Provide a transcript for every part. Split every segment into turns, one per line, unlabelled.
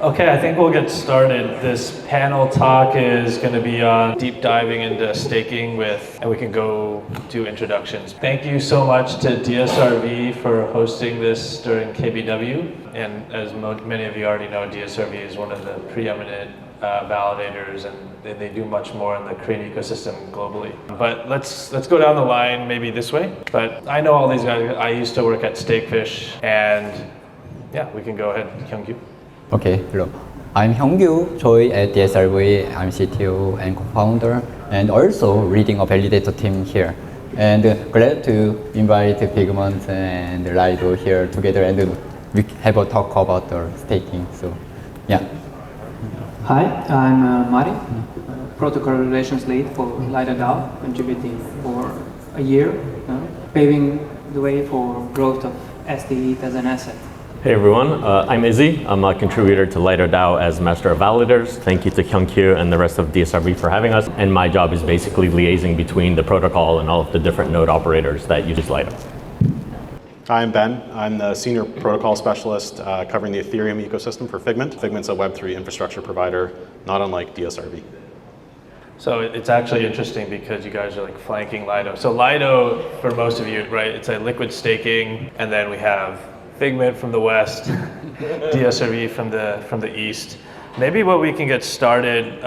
Okay, I think we'll get started. This panel talk is going to be on deep diving into staking and we can go do introductions. Thank you so much to DSRV for hosting this during KBW. And as many of you already know, DSRV is one of the preeminent validators, and they do much more in the crane ecosystem globally. But let's go down the line maybe this way. But I know all these guys. I used to work at Stakefish, and yeah, we can go ahead, Hyung-Kyu.
Okay, hello. I'm Hyung-Kyu, joined at DSRV. I'm CTO and co-founder, and also leading a validator team here. And glad to invite Figment and Lido here together, and we have a talk about the staking. So, yeah.
Hi, I'm Mari, protocol relations lead for Lido DAO, contributing for a year, paving the way for growth of SDE as an asset.
Hey everyone, I'm Izzy. I'm a contributor to Lido DAO as Master of Validators. Thank you to Hyung-Kyu and the rest of DSRV for having us. And my job is basically liaising between the protocol and all of the different node operators that use Lido.
Hi, I'm Ben. I'm the senior protocol specialist covering the Ethereum ecosystem for Figment. Figment's a Web3 infrastructure provider, not unlike DSRV.
So it's actually interesting because you guys are like flanking Lido. So Lido, for most of you, right, it's a liquid staking, and then we have Figment from the west, DSRV from the east. Maybe what we can get started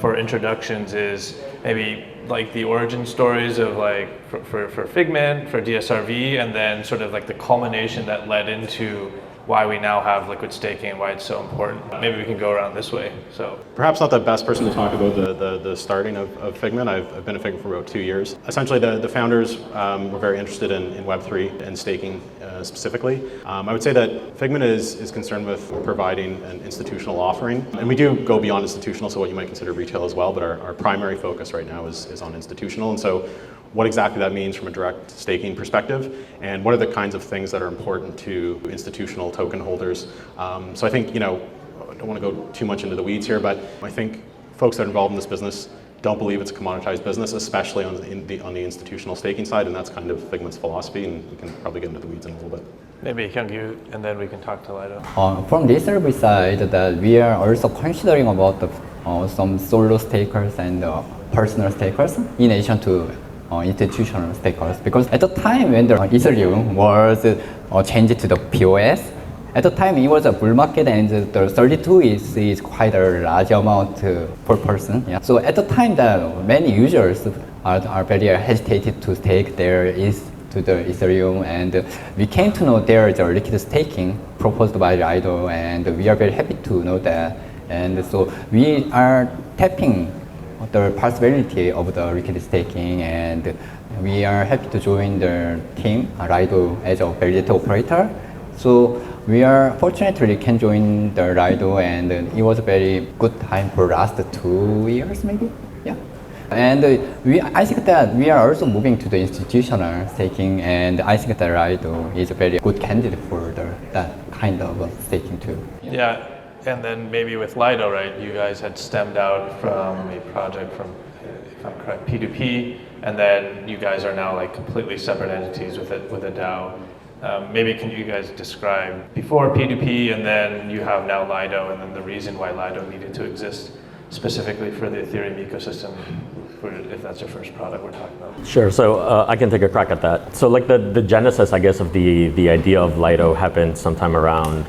for introductions is maybe like the origin stories of like for Figment, for DSRV, and then sort of like the culmination that led into why we now have liquid staking and why it's so important. Maybe we can go around this way. So
perhaps not the best person to talk about the starting of Figment. I've been at Figment for about 2 years. Essentially, the founders were very interested in Web3 and staking specifically. I would say that Figment is concerned with providing an institutional offering. And we do go beyond institutional, so what you might consider retail as well, but our primary focus right now is on institutional. And so what exactly that means from a direct staking perspective, and what are the kinds of things that are important to institutional token holders. So I think, I don't want to go too much into the weeds here, but I think folks that are involved in this business don't believe it's a commoditized business, especially on the institutional staking side, and that's kind of Figment's philosophy, and we can probably get into the weeds in a little bit.
maybe Hyung-Kyu, and then we can talk to Lido.
From this service side, that we are also considering about some solo stakers and personal stakers in addition to institutional stakers, because at the time when the Ethereum was changed to the POS, at the time it was a bull market, and the 32 is quite a large amount per person. Yeah. So at the time that many users are very hesitated to stake their ETH to the Ethereum, and we came to know there is a liquid staking proposed by Lido, and we are very happy to know that. And so we are tapping the possibility of the liquid staking, and we are happy to join the team, Lido, as a validator operator. So we are fortunately can join the Lido, and it was a very good time for last 2 years maybe. Yeah. And I think that we are also moving to the institutional staking, and I think that Lido is a very good candidate for that kind of staking too.
Yeah. And then maybe with Lido, right, you guys had stemmed out from a project from, if I'm correct, P2P, and then you guys are now like completely separate entities with a DAO. Maybe can you guys describe before P2P, and then you have now Lido, and then the reason why Lido needed to exist specifically for the Ethereum ecosystem, if that's your first product we're talking about.
Sure, so I can take a crack at that. So like the genesis, I guess, of the idea of Lido happened sometime around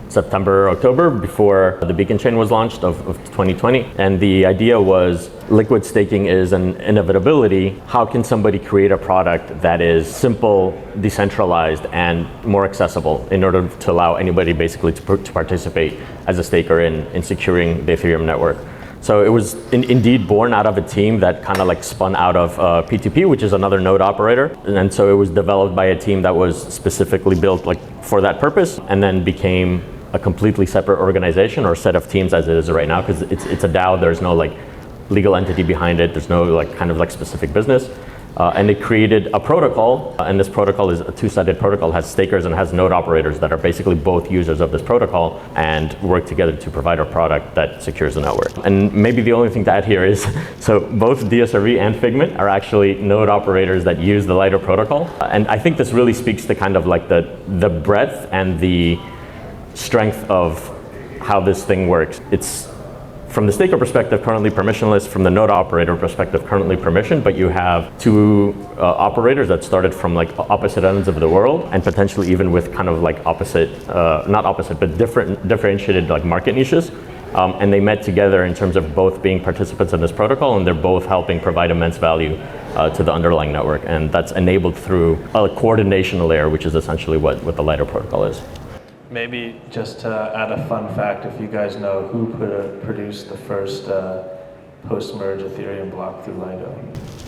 September, October, before the Beacon chain was launched of 2020. And the idea was liquid staking is an inevitability. How can somebody create a product that is simple, decentralized, and more accessible in order to allow anybody basically to participate as a staker in securing the Ethereum network? So it was indeed born out of a team that kind of like spun out of P2P, which is another node operator. And so it was developed by a team that was specifically built like for that purpose, and then became a completely separate organization or set of teams as it is right now, because it's a DAO. There's no like legal entity behind it. There's no like kind of like specific business. And it created a protocol, and this protocol is a two-sided protocol, has stakers and has node operators that are basically both users of this protocol and work together to provide a product that secures the network. And maybe the only thing to add here is, so both DSRV and Figment are actually node operators that use the Lido protocol. And I think this really speaks to kind of like the breadth and the strength of how this thing works. It's from the staker perspective, currently permissionless. From the node operator perspective, currently permissioned. But you have two operators that started from like opposite ends of the world, and potentially even with kind of like opposite, not opposite, but differentiated like market niches. And they met together in terms of both being participants in this protocol, and they're both helping provide immense value to the underlying network. And that's enabled through a coordination layer, which is essentially what the Lido protocol is.
Maybe just to add a fun fact, if you guys know who produced the first post-merge Ethereum block through Lido.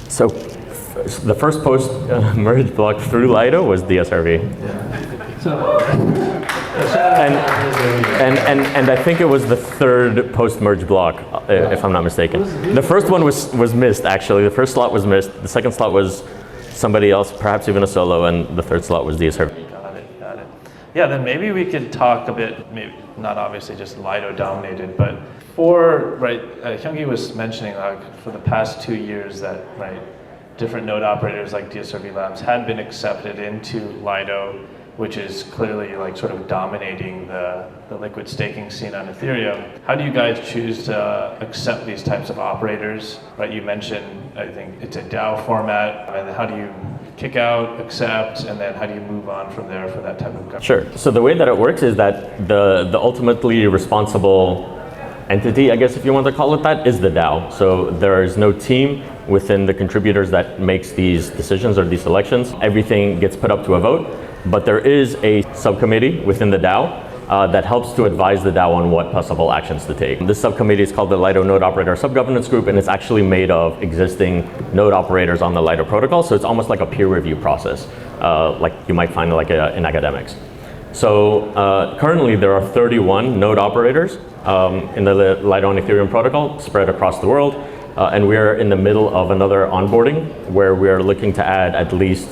So the first post-merge block through Lido was DSRV. And I think it was the third post-merge block, if I'm not mistaken. The first one was missed, actually. The first slot was missed. The second slot was somebody else, perhaps even a solo, and the third slot was DSRV.
Got it. Yeah, then maybe we could talk a bit, maybe not obviously just Lido dominated, but Hyung-Kyu was mentioning like for the past 2 years that different node operators like DSRV Labs had been accepted into Lido, which is clearly like sort of dominating the liquid staking scene on Ethereum. How do you guys choose to accept these types of operators? Right, you mentioned, I think it's a DAO format, and how do you kick out, accept, and then how do you move on from there for that type of governance?
Sure, so the way that it works is that the ultimately responsible entity, I guess if you want to call it that, is the DAO. So there is no team within the contributors that makes these decisions or these selections. Everything gets put up to a vote, but there is a subcommittee within the DAO that helps to advise the DAO on what possible actions to take. This subcommittee is called the Lido Node Operator Subgovernance Group, and it's actually made of existing node operators on the Lido protocol, so it's almost like a peer review process, like you might find like in academics. So currently there are 31 node operators in the Lido and Ethereum protocol spread across the world, and we're in the middle of another onboarding where we're looking to add at least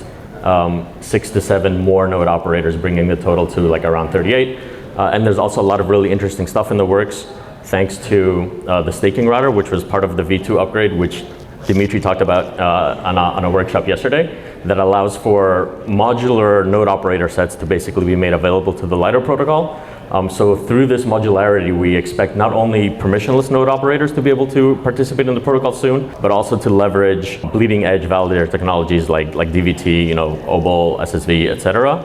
6 to 7 more node operators, bringing the total to like around 38. And there's also a lot of really interesting stuff in the works, thanks to the staking router, which was part of the V2 upgrade, which Dimitri talked about on a workshop yesterday, that allows for modular node operator sets to basically be made available to the Lido protocol. So through this modularity, we expect not only permissionless node operators to be able to participate in the protocol soon, but also to leverage bleeding edge validator technologies like DVT, OBOL, SSV, etc.,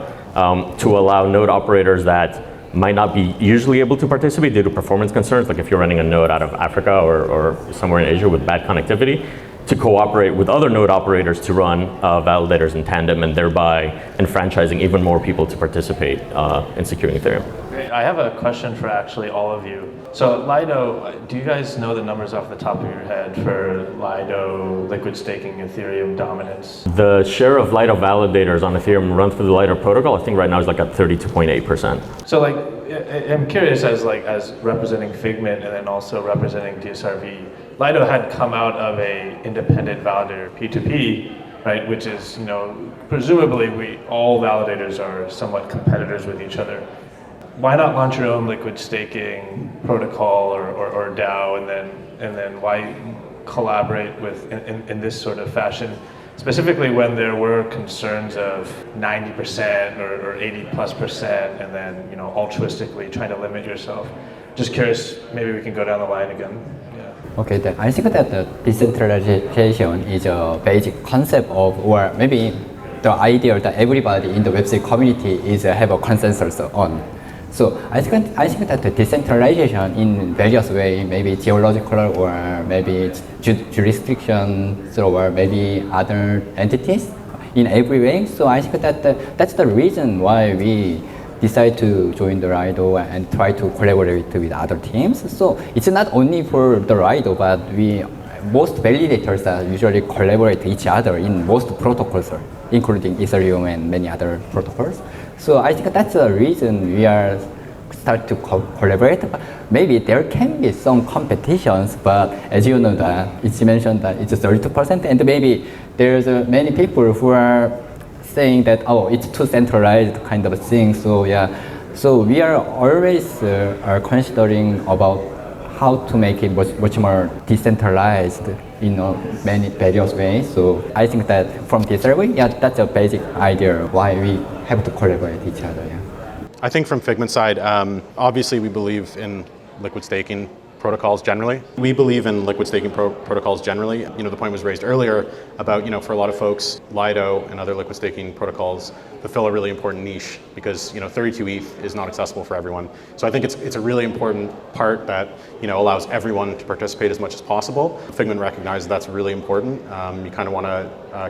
to allow node operators that might not be usually able to participate due to performance concerns, like if you're running a node out of Africa or somewhere in Asia with bad connectivity, to cooperate with other node operators to run validators in tandem, and thereby enfranchising even more people to participate in securing Ethereum.
I have a question for actually all of you. So Lido, do you guys know the numbers off the top of your head for Lido liquid staking Ethereum dominance?
The share of Lido validators on Ethereum run through the Lido protocol, I think right now is like at 32.8%.
So I'm curious as representing Figment and then also representing DSRV, Lido had come out of a independent validator P2P, right? Which is, presumably all validators are somewhat competitors with each other. Why not launch your own liquid staking protocol or DAO, and then why collaborate in this sort of fashion, specifically when there were concerns of 90% or 80+%, and then altruistically trying to limit yourself? Just curious, maybe we can go down the line again.
Okay, then I think that the decentralization is a basic concept of, or maybe the idea that everybody in the Web3 community is have a consensus on. So I think that the decentralization in various ways, maybe geological or maybe jurisdictions or maybe other entities in every way. So I think that that's the reason why we decide to join the Lido and try to collaborate with other teams. So it's not only for the Lido, but most validators that usually collaborate each other in most protocols, including Ethereum and many other protocols. So I think that's the reason we are start to collaborate. Maybe there can be some competitions, but as you know that it's mentioned that it's 32%, and maybe there's many people who are saying that it's too centralized kind of thing. So so we are always are considering about how to make it much more decentralized in many various ways. So I think that from this way, that's a basic idea why we have to collaborate each other.
I think from Figment's side, obviously we believe in liquid staking protocols generally. We believe in liquid staking protocols generally. You know, the point was raised earlier about, you know, for a lot of folks, Lido and other liquid staking protocols fulfill a really important niche because, you know, 32 ETH is not accessible for everyone. So I think it's a really important part that, you know, allows everyone to participate as much as possible. Figment recognizes that's really important. You kind of want to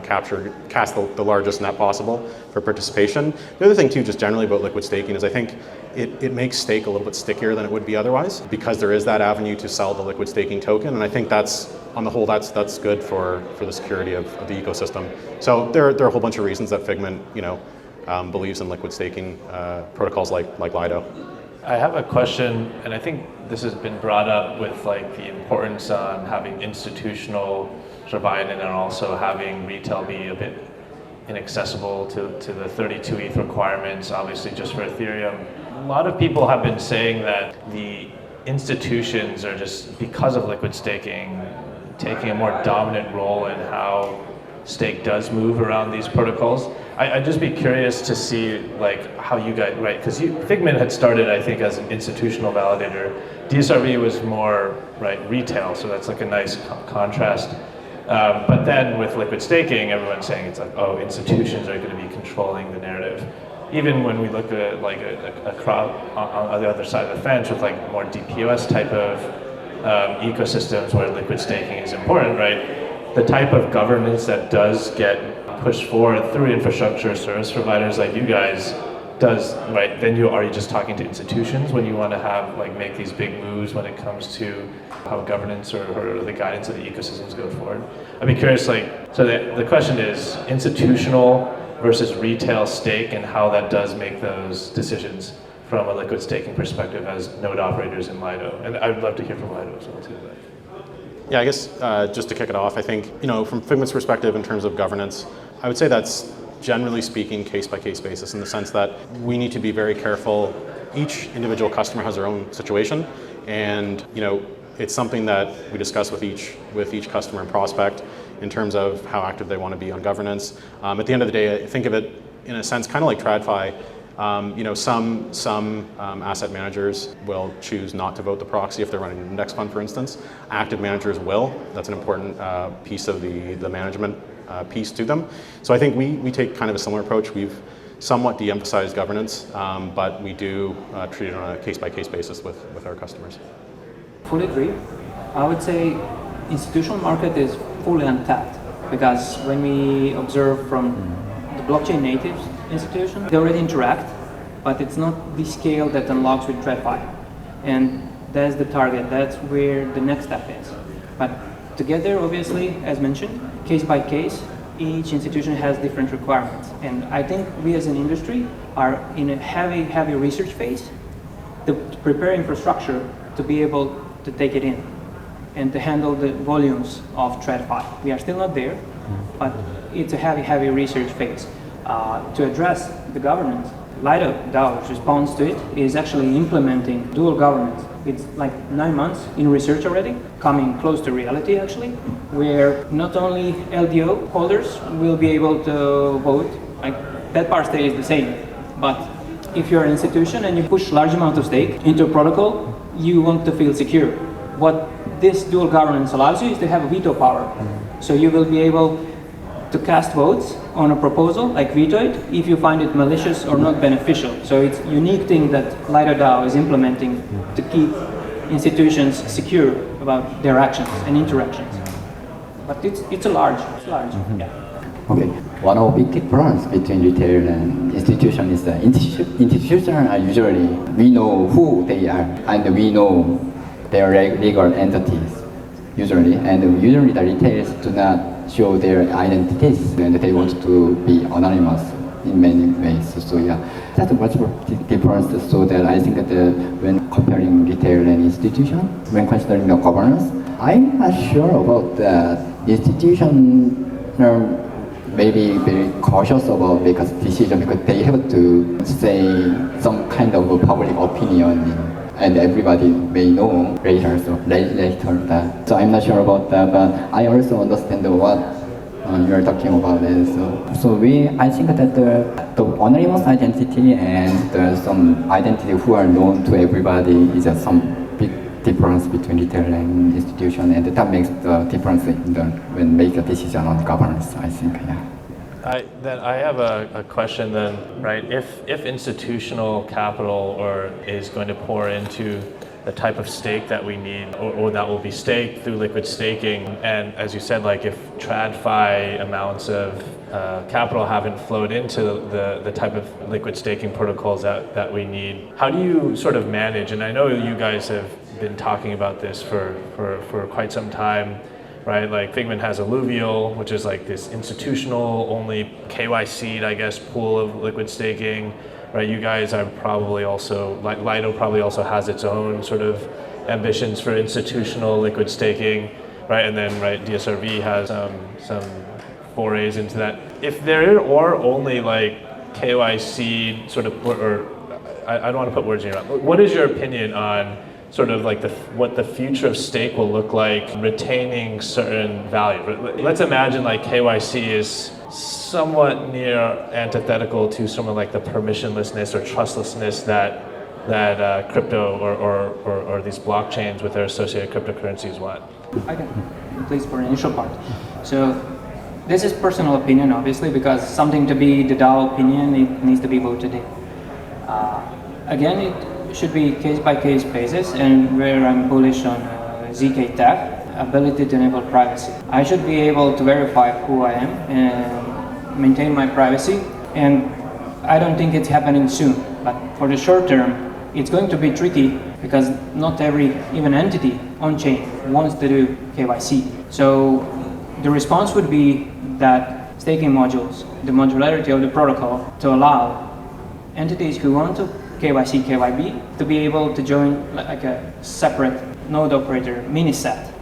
cast the largest net possible for participation. The other thing too, just generally about liquid staking is I think it makes stake a little bit stickier than it would be otherwise because there is that avenue to sell the liquid staking token, and I think that's, on the whole, that's good for the security of the ecosystem. So there are a whole bunch of reasons that Figment, you know, believes in liquid staking protocols like Lido.
I have a question, and I think this has been brought up with like the importance on having institutional sort of buy-in and also having retail be a bit inaccessible to the 32 ETH requirements, obviously just for Ethereum. A lot of people have been saying that the institutions are just, because of liquid staking, taking a more dominant role in how stake does move around these protocols. I'd just be curious to see like how you guys, right, because Figment had started, I think, as an institutional validator. DSRV was more, right, retail, so that's like a nice contrast. But then with liquid staking, everyone's saying it's like, oh, institutions are going to be controlling the narrative. Even when we look at like a crowd on the other side of the fence with like more DPoS type of ecosystems where liquid staking is important, right? The type of governance that does get pushed forward through infrastructure service providers like you guys does, right? Then are you just talking to institutions when you want to have like make these big moves when it comes to how governance or the guidance of the ecosystems go forward? I'd be curious, like, so the question is institutional versus retail stake and how that does make those decisions from a liquid staking perspective as node operators in Lido. And I'd love to hear from Lido as well too.
Yeah, I guess just to kick it off, I think, you know, from Figment's perspective in terms of governance, I would say that's generally speaking case-by-case basis in the sense that we need to be very careful. Each individual customer has their own situation, and, you know, it's something that we discuss with each customer and prospect in terms of how active they want to be on governance. At the end of the day, I think of it in a sense kind of like TradFi. You know, some asset managers will choose not to vote the proxy if they're running an index fund, for instance. Active managers will. That's an important piece of the management piece to them. So I think we take kind of a similar approach. We've somewhat de-emphasized governance, but we do treat it on a case-by-case basis with our customers.
Fully agree. I would say institutional market is fully untapped because when we observe from the blockchain native institution, they already interact, but it's not the scale that unlocks with TradFi. And that's the target, that's where the next step is. But together, obviously, as mentioned, case by case, each institution has different requirements. And I think we as an industry are in a heavy research phase to prepare infrastructure to be able to take it in and to handle the volumes of TradFi. We are still not there, but it's a heavy research phase. To address the governance, Lido DAO's response to it is actually implementing dual governance. It's like 9 months in research already, coming close to reality actually, where not only LDO holders will be able to vote, like that part stays the same, but if you're an institution and you push large amount of stake into a protocol, you want to feel secure. What this dual governance allows you is to have a veto power. So you will be able to cast votes on a proposal, like veto it, if you find it malicious or not beneficial. So it's a unique thing that Lido DAO is implementing to keep institutions secure about their actions and interactions. But it's large. Yeah.
Okay. One of the big difference between retail and institution is that institutions are usually, we know who they are and we know their legal entities usually, and usually the retailers do not show their identities and they want to be anonymous in many ways. So yeah, that's much more difference. So that I think that when comparing retail and institution, when considering the governance, I'm not sure about the institution maybe very cautious about make a decision because they have to say some kind of a public opinion and everybody may know later that. So I'm not sure about that, but I also understand what you're talking about it. So I think that the anonymous identity and some identity who are known to everybody is some big difference between retail and institution, and that makes the difference in when make a decision on governance, I think. Yeah.
I have a question then, right? If institutional capital is going to pour into the type of stake that we need, or that will be staked through liquid staking, and as you said, like if TradFi amounts of capital haven't flowed into the type of liquid staking protocols that we need, how do you sort of manage? And I know you guys have been talking about this for quite some time, right? Like Figment has Alluvial, which is like this institutional only KYC'd, I guess, pool of liquid staking, right? You guys are probably also, like Lido probably also has its own sort of ambitions for institutional liquid staking, right? And then, right, DSRV has some forays into that. If there are only like KYC sort of, or I don't want to put words in your mouth, what is your opinion on sort of like what the future of stake will look like, retaining certain value? Let's imagine like KYC is somewhat near antithetical to something like the permissionlessness or trustlessness that crypto or these blockchains with their associated cryptocurrencies want.
I can, please, for the initial part. So this is personal opinion, obviously, because something to be the DAO opinion, it needs to be voted in. Again, it should be case-by-case basis, and where I'm bullish on ZK Tech, ability to enable privacy. I should be able to verify who I am and maintain my privacy, and I don't think it's happening soon. But for the short term, it's going to be tricky because not every even entity on chain wants to do KYC. So the response would be that staking modules, the modularity of the protocol to allow entities who want to KYC, KYB to be able to join like a separate node operator mini set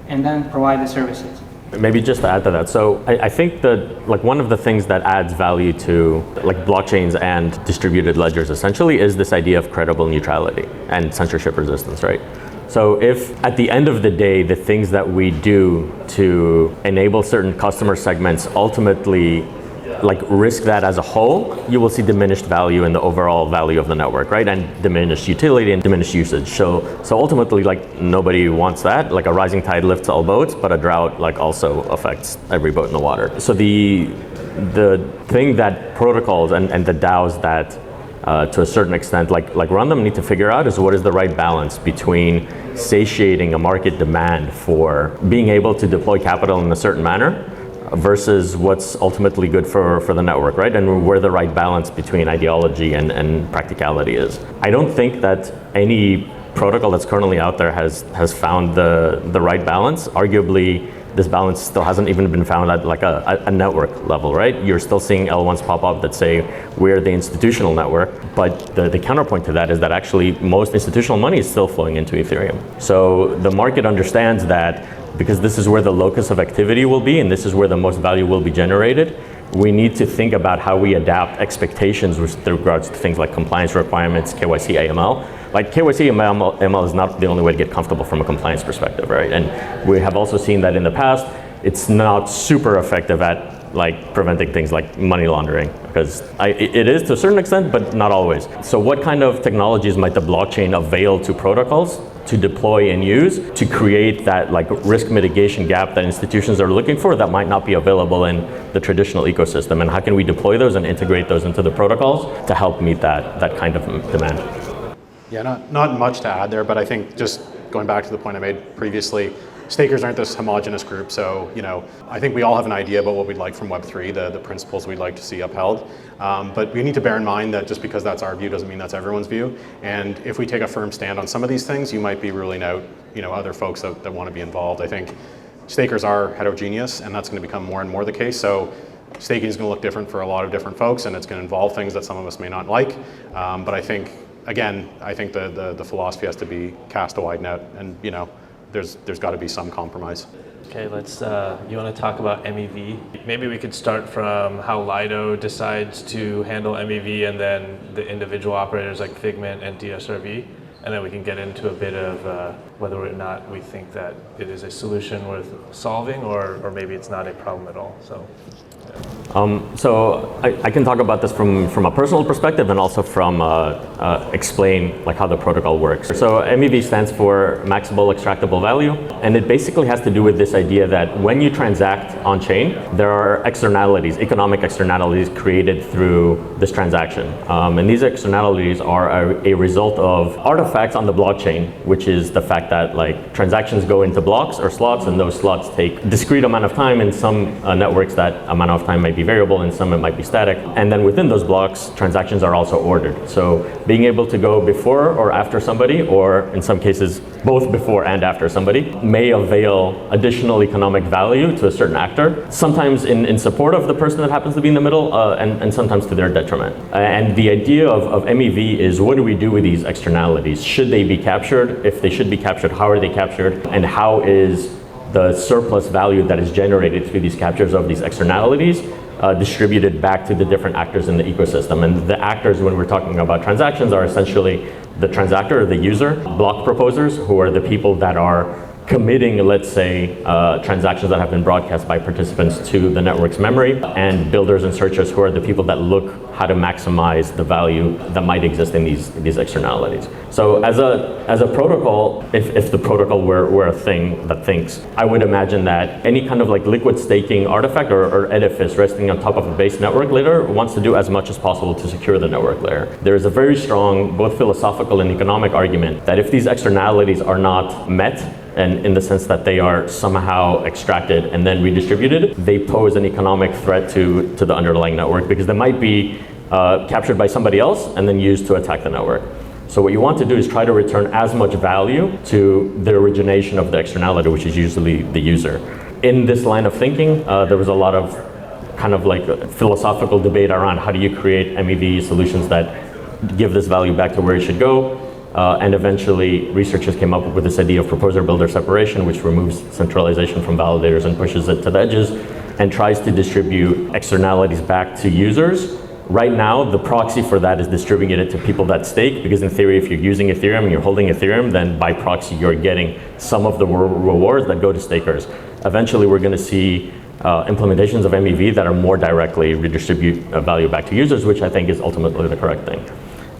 and then provide the services.
Maybe just to add to that, so I think that like one of the things that adds value to like blockchains and distributed ledgers essentially is this idea of credible neutrality and censorship resistance, right? So if at the end of the day, the things that we do to enable certain customer segments ultimately like risk that as a whole, you will see diminished value in the overall value of the network, right? And diminished utility and diminished usage. So ultimately, like nobody wants that. Like a rising tide lifts all boats, but a drought like also affects every boat in the water. So the thing that protocols and the DAOs that to a certain extent like run them need to figure out is what is the right balance between satiating a market demand for being able to deploy capital in a certain manner versus what's ultimately good for the network, right? And where the right balance between ideology and practicality is. I don't think that any protocol that's currently out there has found the right balance. Arguably, this balance still hasn't even been found at like a network level, right? You're still seeing L1s pop up that say we're the institutional network, but the counterpoint to that is that actually most institutional money is still flowing into Ethereum. So the market understands that because this is where the locus of activity will be and this is where the most value will be generated, we need to think about how we adapt expectations with regards to things like compliance requirements, KYC, AML. Like KYC and AML is not the only way to get comfortable from a compliance perspective, right? And we have also seen that in the past, it's not super effective at like preventing things like money laundering, because it is to a certain extent, but not always. So what kind of technologies might the blockchain avail to protocols to deploy and use to create that like risk mitigation gap that institutions are looking for that might not be available in the traditional ecosystem? And how can we deploy those and integrate those into the protocols to help meet that kind of demand?
Yeah, not much to add there, but I think just going back to the point I made previously, stakers aren't this homogenous group, so I think we all have an idea about what we'd like from Web3, the principles we'd like to see upheld. But we need to bear in mind that just because that's our view doesn't mean that's everyone's view. And if we take a firm stand on some of these things, you might be ruling out other folks that want to be involved. I think stakers are heterogeneous, and that's going to become more and more the case. So staking is going to look different for a lot of different folks, and it's going to involve things that some of us may not like. But I think, again, the philosophy has to be cast a wide net, and there's got to be some compromise.
Okay, let's. You want to talk about MEV? Maybe we could start from how Lido decides to handle MEV, and then the individual operators like Figment and DSRV, and then we can get into a bit of whether or not we think that it is a solution worth solving, or maybe it's not a problem at all. So.
So I can talk about this from a personal perspective and also from explain like how the protocol works. So MEV stands for Maximal Extractable Value, and it basically has to do with this idea that when you transact on chain, there are externalities, economic externalities created through this transaction. And these externalities are a result of artifacts on the blockchain, which is the fact that like transactions go into blocks or slots, and those slots take a discrete amount of time. In some networks, that amount of time might be variable, and some it might be static. And then within those blocks, transactions are also ordered. So being able to go before or after somebody, or in some cases, both before and after somebody, may avail additional economic value to a certain actor, sometimes in support of the person that happens to be in the middle, and sometimes to their detriment. And the idea of MEV is, what do we do with these externalities? Should they be captured? If they should be captured, how are they captured? And how is the surplus value that is generated through these captures of these externalities distributed back to the different actors in the ecosystem? And the actors, when we're talking about transactions, are essentially the transactor or the user, block proposers, who are the people that are committing, let's say, transactions that have been broadcast by participants to the network's memory, and builders and searchers, who are the people that look how to maximize the value that might exist in these externalities. So as a protocol, if the protocol were a thing that thinks, I would imagine that any kind of like liquid staking artifact or edifice resting on top of a base network layer wants to do as much as possible to secure the network layer. There is a very strong, both philosophical and economic argument that if these externalities are not met, and in the sense that they are somehow extracted and then redistributed, they pose an economic threat to the underlying network, because they might be captured by somebody else and then used to attack the network. So what you want to do is try to return as much value to the origination of the externality, which is usually the user. In this line of thinking, there was a lot of kind of like philosophical debate around how do you create MEV solutions that give this value back to where it should go. And eventually researchers came up with this idea of proposer-builder separation, which removes centralization from validators and pushes it to the edges and tries to distribute externalities back to users. Right now, the proxy for that is distributing it to people that stake, because in theory, if you're using Ethereum and you're holding Ethereum, then by proxy, you're getting some of the rewards that go to stakers. Eventually, we're gonna see implementations of MEV that are more directly redistribute value back to users, which I think is ultimately the correct thing.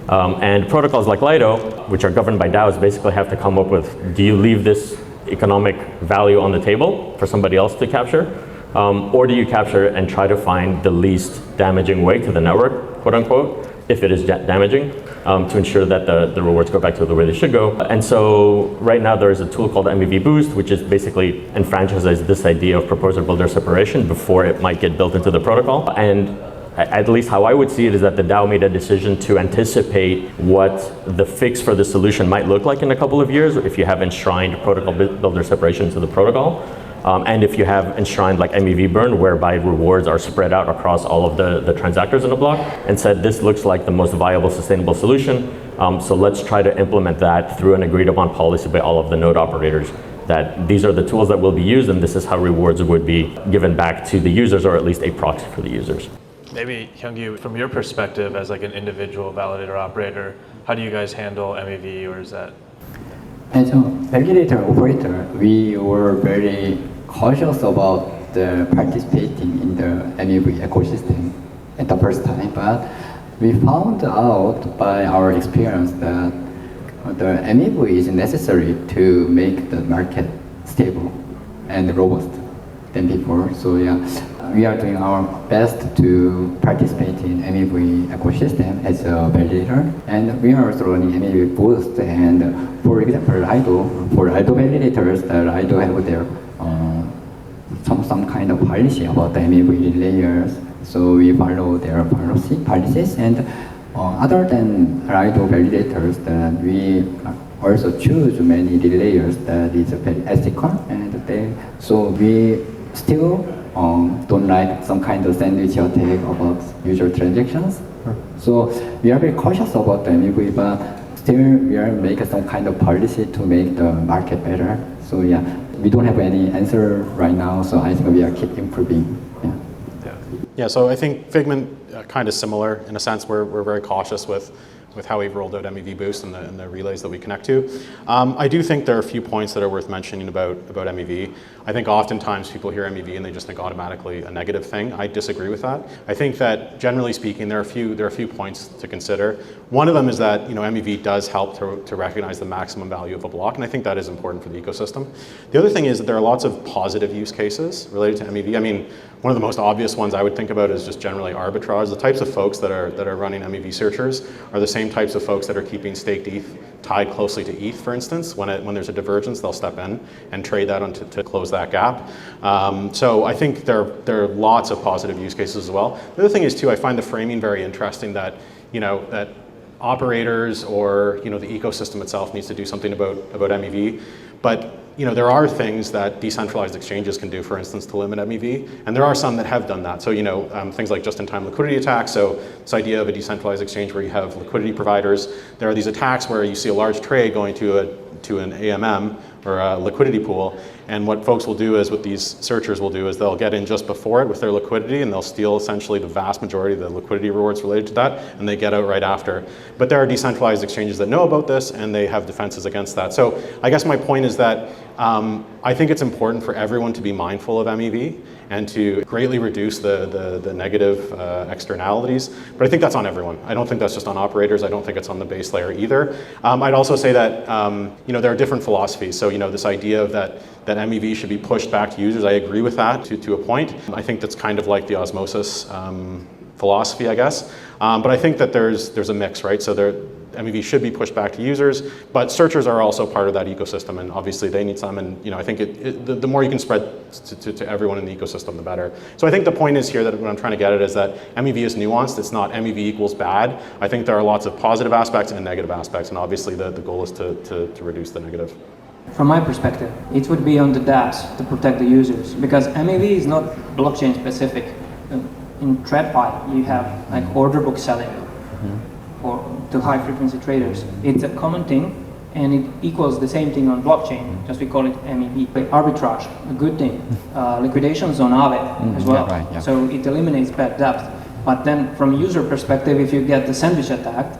And protocols like Lido, which are governed by DAOs, basically have to come up with, do you leave this economic value on the table for somebody else to capture? Or do you capture it and try to find the least damaging way to the network, quote unquote, if it is damaging, to ensure that the rewards go back to the way they should go. And so right now there is a tool called MEV Boost, which is basically enfranchises this idea of proposer-builder separation before it might get built into the protocol. And at least how I would see it is that the DAO made a decision to anticipate what the fix for the solution might look like in a couple of years if you have enshrined protocol builder separation to the protocol. And if you have enshrined like MEV burn, whereby rewards are spread out across all of the transactors in a block, and said this looks like the most viable, sustainable solution. So let's try to implement that through an agreed upon policy by all of the node operators, that these are the tools that will be used and this is how rewards would be given back to the users, or at least a proxy for the users.
Maybe Hyung-Kyu, from your perspective as like an individual validator operator, how do you guys handle MEV, or is that?
As a validator operator, we were very cautious about the participating in the MEV ecosystem at the first time, but we found out by our experience that the MEV is necessary to make the market stable and robust than before. So yeah, we are doing our best to participate in MEV ecosystem as a validator, and we are also running MEV Boost. And for example, Lido, for Lido validators, Lido have their some kind of policy about the MEV layers. So we follow their policies, and other than Lido validators, then we also choose many layers that is very ethical, and so we still don't like some kind of sandwich attack about user transactions. So we are very cautious about the MEV, but still we are making some kind of policy to make the market better. So yeah, we don't have any answer right now, so I think we are keep improving.
Yeah, so I think Figment kind of similar in a sense. We're very cautious with how we've rolled out MEV Boost and the relays that we connect to. I do think there are a few points that are worth mentioning about MEV. I think oftentimes people hear MEV and they just think automatically a negative thing. I disagree with that. I think that generally speaking, there are a few points to consider. One of them is that MEV does help to recognize the maximum value of a block, and I think that is important for the ecosystem. The other thing is that there are lots of positive use cases related to MEV. I mean, one of the most obvious ones I would think about is just generally arbitrage. The types of folks that are running MEV searchers are the same types of folks that are keeping staked ETH tied closely to ETH, for instance. When there's a divergence, they'll step in and trade that to close that gap. So I think there are lots of positive use cases as well. The other thing is too, I find the framing very interesting that that operators or the ecosystem itself needs to do something about MEV, but there are things that decentralized exchanges can do, for instance, to limit MEV, and there are some that have done that. So things like just-in-time liquidity attacks. So this idea of a decentralized exchange where you have liquidity providers. There are these attacks where you see a large trade going to an AMM or a liquidity pool, and what folks will do is, what these searchers will do is they'll get in just before it with their liquidity, and they'll steal essentially the vast majority of the liquidity rewards related to that, and they get out right after. But there are decentralized exchanges that know about this, and they have defenses against that. So I guess my point is that I think it's important for everyone to be mindful of MEV and to greatly reduce the negative externalities. But I think that's on everyone. I don't think that's just on operators. I don't think it's on the base layer either. I'd also say that there are different philosophies. So this idea of that MEV should be pushed back to users, I agree with that to a point. I think that's kind of like the osmosis philosophy, I guess. But I think that there's a mix, right? So MEV should be pushed back to users, but searchers are also part of that ecosystem, and obviously they need some, and I think the more you can spread to everyone in the ecosystem, the better. So I think the point is here that what I'm trying to get at is that MEV is nuanced. It's not MEV equals bad. I think there are lots of positive aspects and negative aspects, and obviously the goal is to reduce the negative.
From my perspective, it would be on the dApps to protect the users, because MEV is not blockchain specific. In TradFi, you have like order book selling or to high frequency traders. It's a common thing, and it equals the same thing on blockchain, just we call it MEV. Arbitrage, a good thing. Liquidations on Aave as well.
Yeah, right, yeah.
So it eliminates bad debt. But then from a user perspective, if you get the sandwich attacked,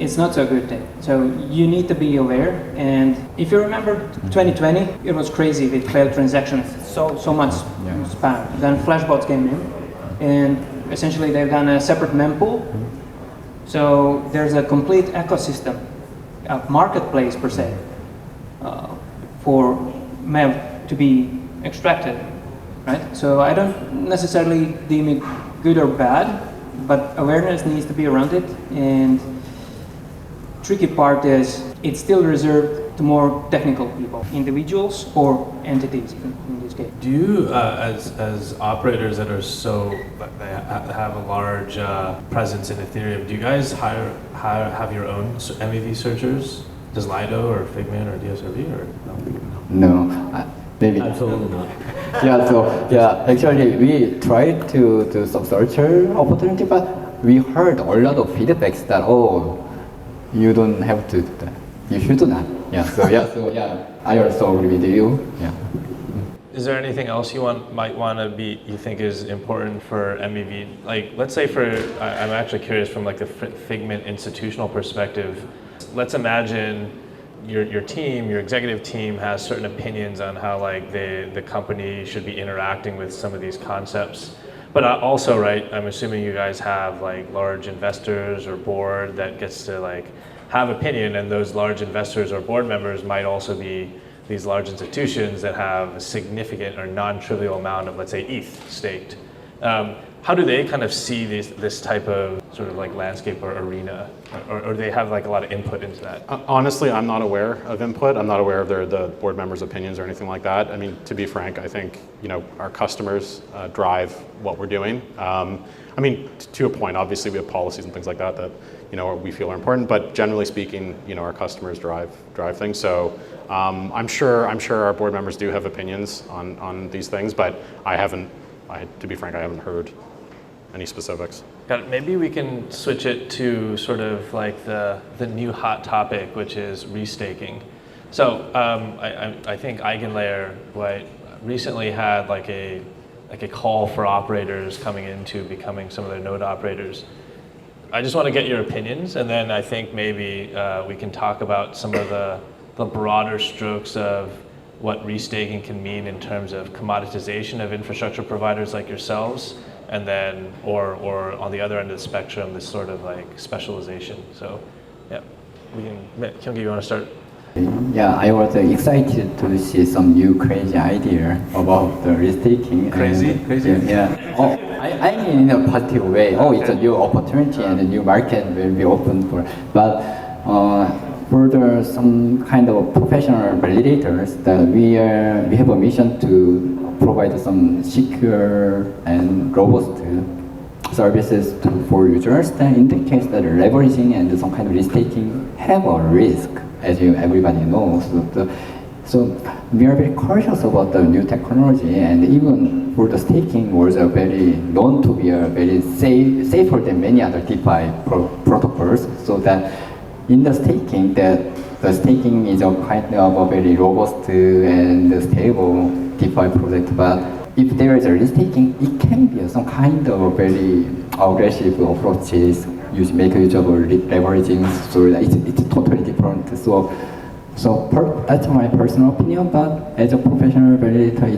it's not so good thing. So you need to be aware. And if you remember 2020, it was crazy with failed transactions, so much spam. Then Flashbots came in, and essentially they've done a separate mempool. So there's a complete ecosystem, a marketplace per se, for MEV to be extracted, right? So I don't necessarily deem it good or bad, but awareness needs to be around it. And tricky part is it's still reserved to more technical people, individuals or entities in this case.
Do you, as operators that are they have a large presence in Ethereum, do you guys have your own MEV searchers? Does Lido or Figment or DSRV or no?
No, maybe.
Absolutely not.
Actually we tried to do some searcher opportunity, but we heard a lot of feedbacks that you don't have to do that. You should not. I also agree with you. Yeah.
Is there anything else you think is important for MEV? Like, let's say I'm actually curious from like the Figment institutional perspective. Let's imagine your team, your executive team has certain opinions on how like the company should be interacting with some of these concepts. But also, right, I'm assuming you guys have like large investors or board that gets to like have opinion, and those large investors or board members might also be these large institutions that have a significant or non-trivial amount of, let's say, ETH staked. How do they kind of see this type of sort of like landscape or arena, or do they have like a lot of input into that?
Honestly, I'm not aware of input. I'm not aware of the board members' opinions or anything like that. I mean, to be frank, I think our customers drive what we're doing. I mean, to a point, obviously we have policies and things like that we feel are important, but generally speaking, our customers drive things. So I'm sure our board members do have opinions on these things, but to be frank, I haven't heard any specifics.
Got it. Maybe we can switch it to sort of like the new hot topic, which is restaking. So I think Eigenlayer recently had like a call for operators coming into becoming some of their node operators. I just want to get your opinions, and then I think maybe we can talk about some of the broader strokes of what restaking can mean in terms of commoditization of infrastructure providers like yourselves, and then, or on the other end of the spectrum, this sort of like specialization. So, yeah, we can. Hyung-Kyu, you want to start?
Yeah, I was excited to see some new crazy idea about the restaking.
Crazy?
Yeah. Oh, I mean in a positive way. Oh, it's a new opportunity and a new market will be open for. But further, some kind of professional validators that we have a mission to provide some secure and robust services for users. That in the case that leveraging and some kind of restaking have a risk, as everybody knows. So we are very cautious about the new technology, and even for the staking was a very known to be a very safer than many other DeFi protocols. So that in the staking, the staking is a kind of a very robust and stable DeFi project. But if there is a restaking, it can be some kind of very aggressive approaches. Make use of leveraging, so it's totally different. That's my personal opinion. But as a professional validator,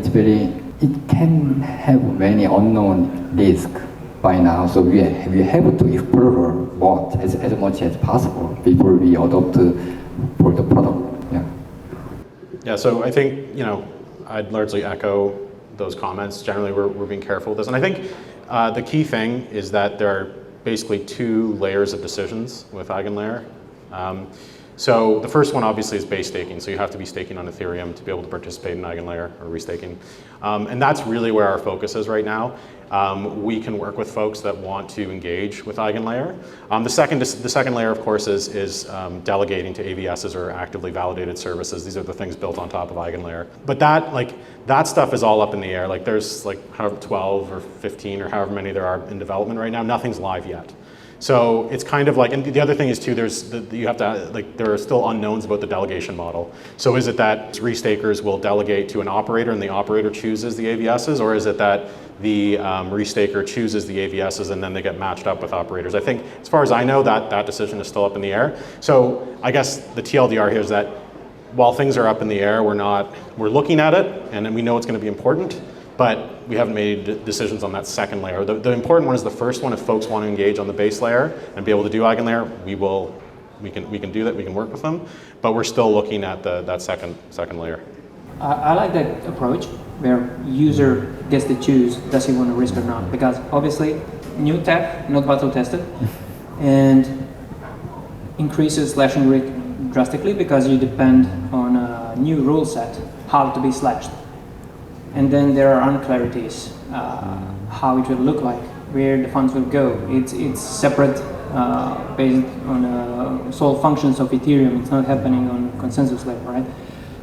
it can have many unknown risks by now. So we have to explore what as much as possible before we adopt for the product. Yeah.
Yeah. So I think I'd largely echo those comments. Generally, we're being careful with this, and I think the key thing is that there are basically two layers of decisions with Eigenlayer. So the first one obviously is base staking. So you have to be staking on Ethereum to be able to participate in Eigenlayer or restaking. And that's really where our focus is right now. We can work with folks that want to engage with Eigenlayer. The second layer, of course, is delegating to AVSs or actively validated services. These are the things built on top of Eigenlayer. But that stuff is all up in the air. Like there's however 12 or 15 or however many there are in development right now. Nothing's live yet. So it's kind of like, and the other thing is too, there are still unknowns about the delegation model. So is it that restakers will delegate to an operator and the operator chooses the AVSs, or is it that the restaker chooses the AVSs and then they get matched up with operators? I think, as far as I know, that decision is still up in the air. So I guess the TLDR here is that while things are up in the air, we're looking at it and then we know it's going to be important, but we haven't made decisions on that second layer. The important one is the first one. If folks want to engage on the base layer and be able to do Eigenlayer, we can do that. We can work with them, but we're still looking at that second layer.
I like that approach where user gets to choose does he want to risk or not, because obviously new tech, not battle tested, and increases slashing rate drastically because you depend on a new rule set how to be slashed. And then there are unclarities, how it will look like, where the funds will go. It's separate based on sole functions of Ethereum. It's not happening on consensus level, right?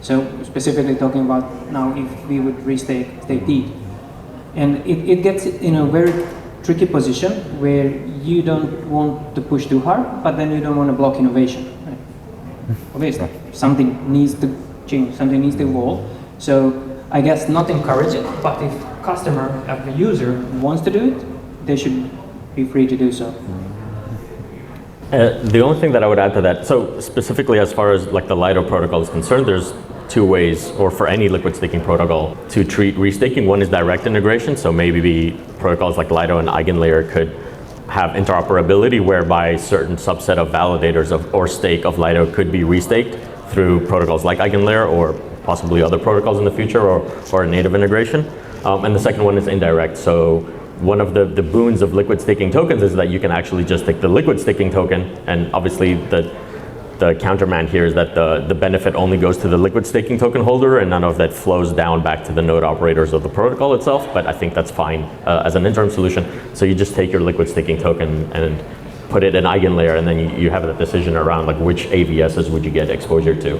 So specifically talking about now if we would restake state D. And it gets in a very tricky position where you don't want to push too hard, but then you don't want to block innovation. Right? Obviously, something needs to change, something needs to evolve. So I guess not encourage it, but if customer, if the user wants to do it, they should be free to do so.
The only thing that I would add to that, so specifically as far as the Lido protocol is concerned, there's two ways, or for any liquid staking protocol, to treat restaking. One is direct integration, so maybe protocols like Lido and Eigenlayer could have interoperability whereby certain subset of validators or stake of Lido could be restaked through protocols like Eigenlayer or possibly other protocols in the future, or a native integration. And the second one is indirect. So one of the boons of liquid staking tokens is that you can actually just take the liquid staking token, and obviously the countermand here is that the benefit only goes to the liquid staking token holder and none of that flows down back to the node operators of the protocol itself, but I think that's fine as an interim solution. So you just take your liquid staking token and put it in Eigenlayer, and then you have that decision around which AVSs would you get exposure to.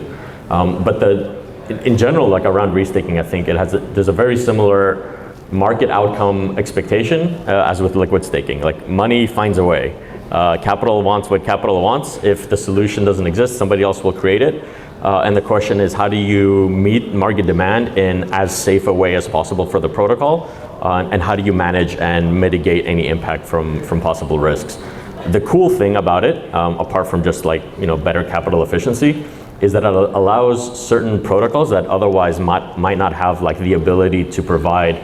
But in general, around restaking, I think there's a very similar market outcome expectation as with liquid staking. Money finds a way. Capital wants what capital wants. If the solution doesn't exist, somebody else will create it. And the question is, how do you meet market demand in as safe a way as possible for the protocol? And how do you manage and mitigate any impact from possible risks? The cool thing about it, apart from just like, better capital efficiency, is that it allows certain protocols that otherwise might not have like the ability to provide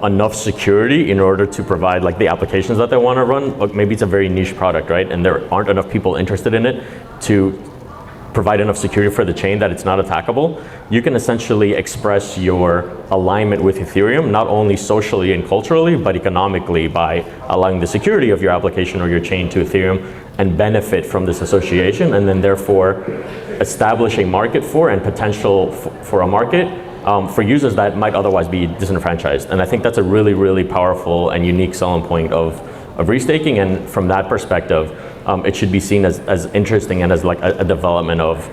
enough security in order to provide like the applications that they want to run. Like maybe it's a very niche product, right? And there aren't enough people interested in it to provide enough security for the chain that it's not attackable. You can essentially express your alignment with Ethereum, not only socially and culturally, but economically by allowing the security of your application or your chain to Ethereum and benefit from this association, and then therefore establish a market for and potential for a market for users that might otherwise be disenfranchised. And I think that's a really, really powerful and unique selling point of restaking. And from that perspective, it should be seen as interesting and as like a development of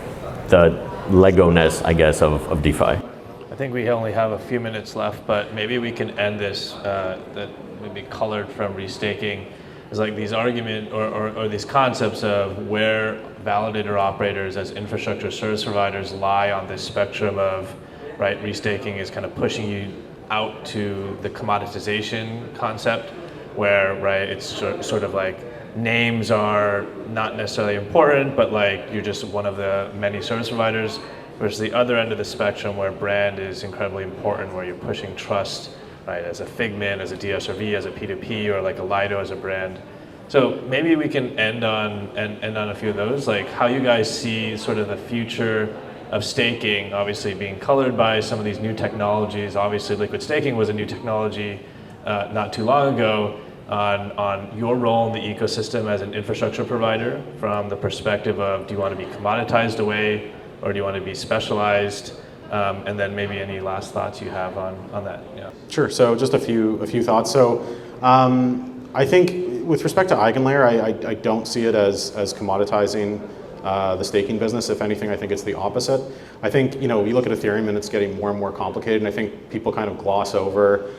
the Lego-ness, I guess, of DeFi.
I think we only have a few minutes left, but maybe we can end this that maybe colored from restaking is like these argument or these concepts of where validator operators as infrastructure service providers lie on this spectrum of, right, restaking is kind of pushing you out to the commoditization concept where, right, it's sort of like names are not necessarily important, but like you're just one of the many service providers, versus the other end of the spectrum where brand is incredibly important, where you're pushing trust, right, as a Figment, as a DSRV, as a P2P, or like a Lido as a brand. So maybe we can end on a few of those, like how you guys see sort of the future of staking, obviously being colored by some of these new technologies. Obviously liquid staking was a new technology not too long ago. On your role in the ecosystem as an infrastructure provider, from the perspective of do you want to be commoditized away or do you want to be specialized? And then maybe any last thoughts you have on that. Yeah.
Sure. So just a few thoughts. So I think with respect to Eigenlayer, I don't see it as commoditizing the staking business. If anything, I think it's the opposite. I think you look at Ethereum and it's getting more and more complicated, and I think people kind of gloss over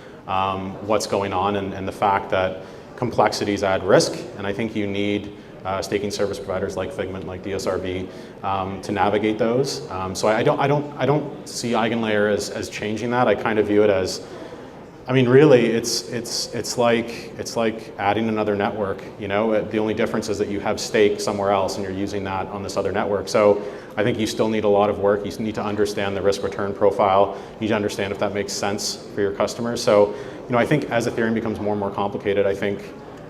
what's going on and the fact that complexities add risk, and I think you need staking service providers like Figment, like DSRV, to navigate those. So I don't see Eigenlayer as changing that. I kind of view it as, I mean, really, it's like adding another network. The only difference is that you have stake somewhere else and you're using that on this other network. So I think you still need a lot of work. You need to understand the risk-return profile. You need to understand if that makes sense for your customers. So, I think as Ethereum becomes more and more complicated, I think,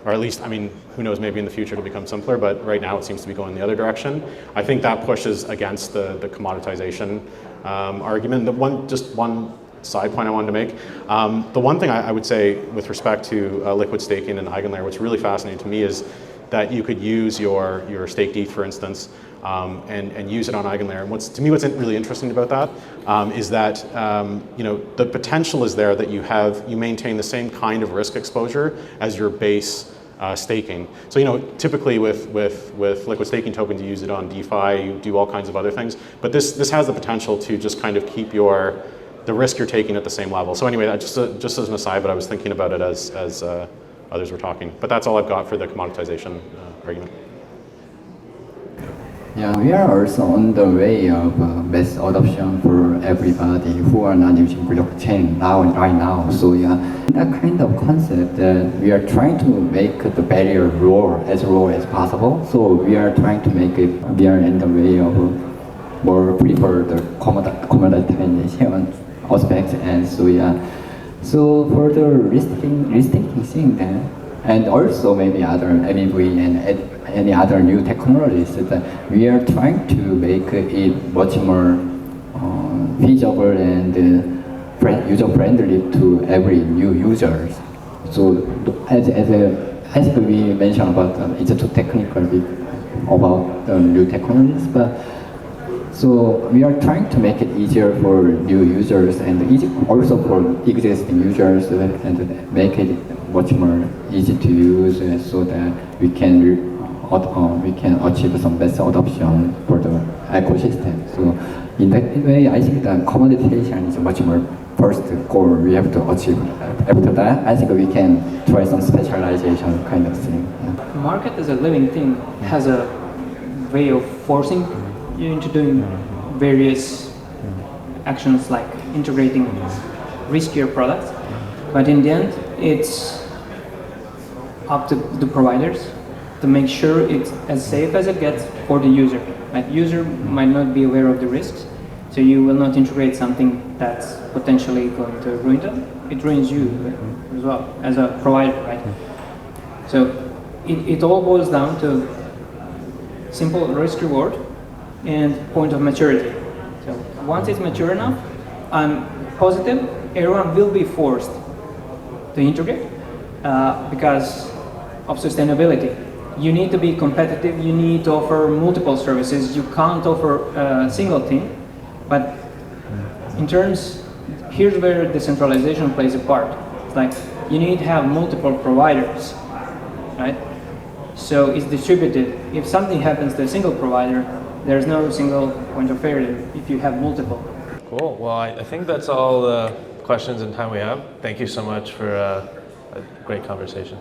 or at least, I mean, who knows, maybe in the future it'll become simpler, but right now it seems to be going the other direction. I think that pushes against the commoditization argument. One side point I wanted to make. The one thing I would say with respect to liquid staking and Eigenlayer, what's really fascinating to me is that you could use your staked ETH, for instance, and use it on Eigenlayer. And what's really interesting about that is that the potential is there that you maintain the same kind of risk exposure as your base staking. So typically with liquid staking tokens, you use it on DeFi, you do all kinds of other things. But this has the potential to just kind of keep the risk you're taking at the same level. So anyway, that just as an aside, but I was thinking about it as others were talking. But that's all I've got for the commoditization argument.
Yeah, we are also on the way of mass adoption for everybody who are not using blockchain right now. So yeah, that kind of concept that we are trying to make the barrier low as possible. So we are trying to make it, we are in the way of more prefer the commoditization aspect, and so yeah. So for the restaking thing then, and also maybe other MEV and any other new technologies, that we are trying to make it much more feasible and user-friendly to every new users. So as we mentioned about, it's too technical about the new technologies, but so we are trying to make it easier for new users and also for existing users, and make it much more easy to use, so that we can achieve some better adoption for the ecosystem. So in that way, I think that commoditization is much more first goal we have to achieve. After that, I think we can try some specialization kind of thing. Yeah.
The market as a living thing has a way of forcing you into doing various actions like integrating riskier products, but in the end, it's up to the providers to make sure it's as safe as it gets for the user. Right? User might not be aware of the risks, so you will not integrate something that's potentially going to ruin them. It ruins you as well as a provider, right? So it all boils down to simple risk reward and point of maturity. So once it's mature enough, I'm positive everyone will be forced to integrate because of sustainability. You need to be competitive, you need to offer multiple services, you can't offer a single thing, but in terms, here's where decentralization plays a part. It's like you need to have multiple providers, right? So it's distributed. If something happens to a single provider, there's no single point of failure if you have multiple.
Cool. Well, I think that's all the questions and time we have. Thank you so much for a great conversation.